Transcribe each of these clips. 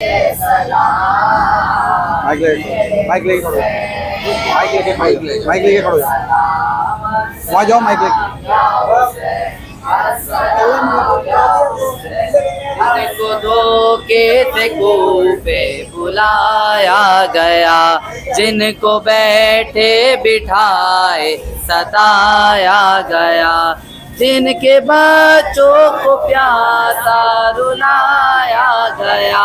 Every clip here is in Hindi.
माइक लेके खड़ो, माइक लेके खड़ो, वहाँ जाओ माइक लेके। जिनको धोखे से कूपे बुलाया गया, जिनको बैठे बिठाए सताया गया, जिनके बच्चों को प्यासा रुलाया गया,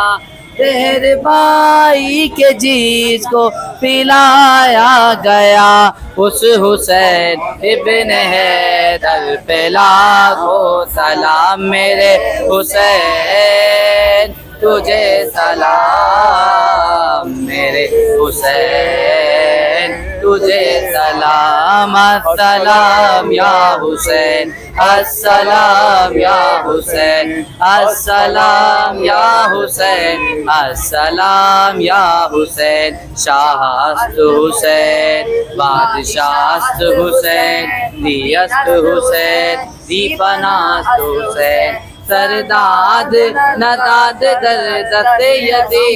तेरे भाई के जीज को पिलाया गया, उस हुसैन इब्न हैदर पे लाखों सलाम। मेरे हुसैन तुझे सलाम, मेरे हुसैन तुझे सलाम। अस्सलाम या हुसैन, अस्सलाम या हुसैन, अस्सलाम या हुसैन, अस्सलाम या हुसैन। शाहस्त हुसैन, बादशाहस्त हुसैन, दियस्त हुसैन, दीपनास्त हुसैन, सरदाद नदाद दर्द यदी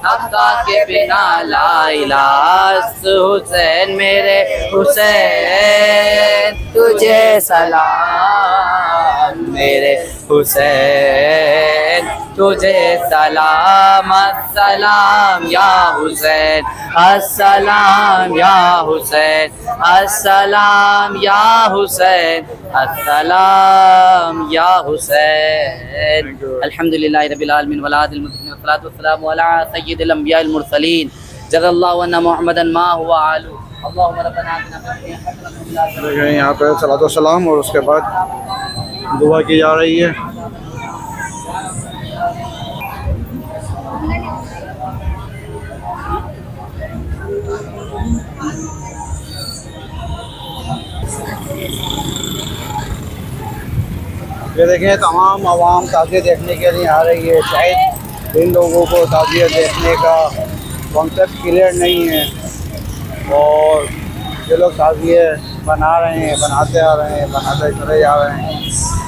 हक्का के बिना ला इलास। हुसैन मेरे हुसैन तुझे सलाम, मेरे हुसैन तुझे सलाम। अस्सलाम या हुसैन, अस्सलाम या हुसैन, अस्सलाम या हुसैन, अस्सलाम या हुसैन। अल्हम्दुलिल्लाहि रब्बिल आलमीन वलादिल मुत्तकीन वस्सलातु वस्सलामु अला सय्यिदिल अंबियाइल मुरसलीन जल्लल्लाहु अन्ना मुहम्मदन मा हुवा आलु। अल्लाहुम्मा रब्बना आतिना फिद दुनिया हसनतन व फिल आखिरति हसनतन। यहाँ पे सलातो सलाम और उसके बाद दुआ की जा रही है। ये देखें तमाम आवाम ताज़ियत देखने के लिए आ रही है। शायद इन लोगों को ताज़ियत देखने का कॉन्सेप्ट क्लियर नहीं है और ये लोग ताज़ियत बना रहे हैं, बनाते आ रहे हैं, बनाते चले जा रहे हैं।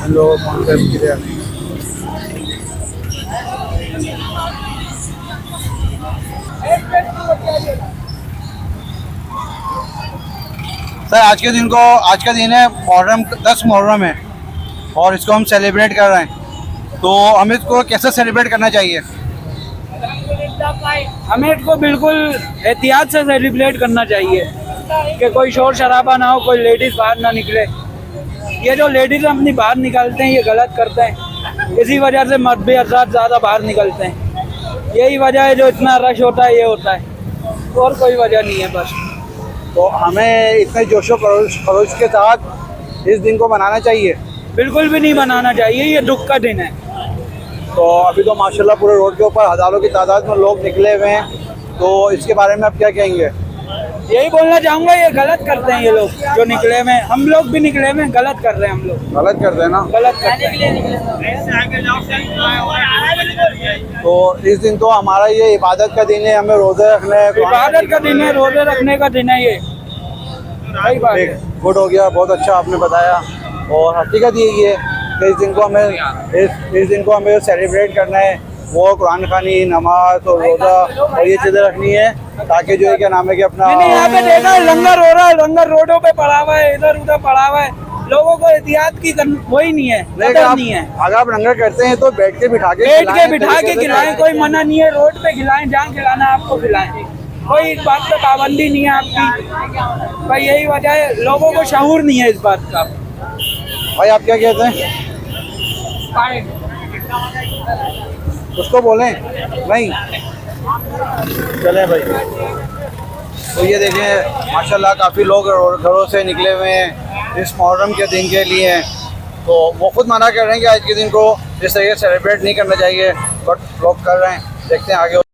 इन लोगों को कॉन्सेप्ट क्लियर नहीं है। सर आज का दिन है मुहर्रम, 10 मुहर्रम है और इसको हम सेलिब्रेट कर रहे हैं, तो हमें इसको कैसे सेलिब्रेट करना चाहिए? हमें इसको बिल्कुल एहतियात से सेलिब्रेट करना चाहिए कि कोई शोर शराबा ना हो, कोई लेडीज़ बाहर ना निकले। ये जो लेडीज़ अपनी बाहर निकलते हैं ये गलत करते हैं, इसी वजह से मर्द भी हज़रात ज़्यादा बाहर निकलते हैं। यही वजह है जो इतना रश होता है, ये होता है, और कोई वजह नहीं है बस। तो हमें इतने जोशो खरोश के साथ इस दिन को मनाना चाहिए? बिल्कुल भी नहीं बनाना चाहिए, ये दुख का दिन है। तो अभी तो माशाल्लाह पूरे रोड के ऊपर हज़ारों की तादाद में लोग निकले हुए हैं, तो इसके बारे में आप क्या कहेंगे? यही बोलना चाहूँगा, ये गलत करते हैं ये लोग जो निकले में, हम लोग भी निकले में गलत कर रहे हैं। हम लोग गलत करते हैं ना, गलत करते हैं। तो इस दिन तो हमारा ये इबादत का दिन है, हमें रोज़े रखने, इबादत का दिन है, रोज़े रखने का दिन है ये। सही बात है, गुड हो गया, बहुत अच्छा आपने बताया। और हकीकत यही है कि इस दिन को हमें सेलिब्रेट करना है, वो कुरान खानी, नमाज और रोज़ा और ये चीज़ें रखनी है, ताकि जो है क्या नाम है कि अपना यहाँ पे देखा है लंगर हो रहा है, लंगर रोडों पे पड़ा हुआ है, इधर उधर पड़ा हुआ है, लोगों को एहतियात की वही नहीं है, नहीं है। अगर आप लंगर करते हैं तो बैठ के बिठा के खिलाएं, कोई मना नहीं है, रोड पे खिलाएं, जहाँ खिलाना है आपको खिलाएं, कोई इस बात पे पाबंदी नहीं है आपकी। भाई यही वजह है, लोगों को शऊर नहीं है इस बात का। भाई आप क्या कहते हैं? उसको बोलें नहीं, चले भाई। तो ये देखें माशाल्लाह काफ़ी लोग घरों से निकले हुए हैं इस मुहर्रम के दिन के लिए, तो वो खुद मना कर रहे हैं कि आज के दिन को इस तरीके से सेलिब्रेट नहीं करना चाहिए, बट लोग कर रहे हैं। देखते हैं आगे।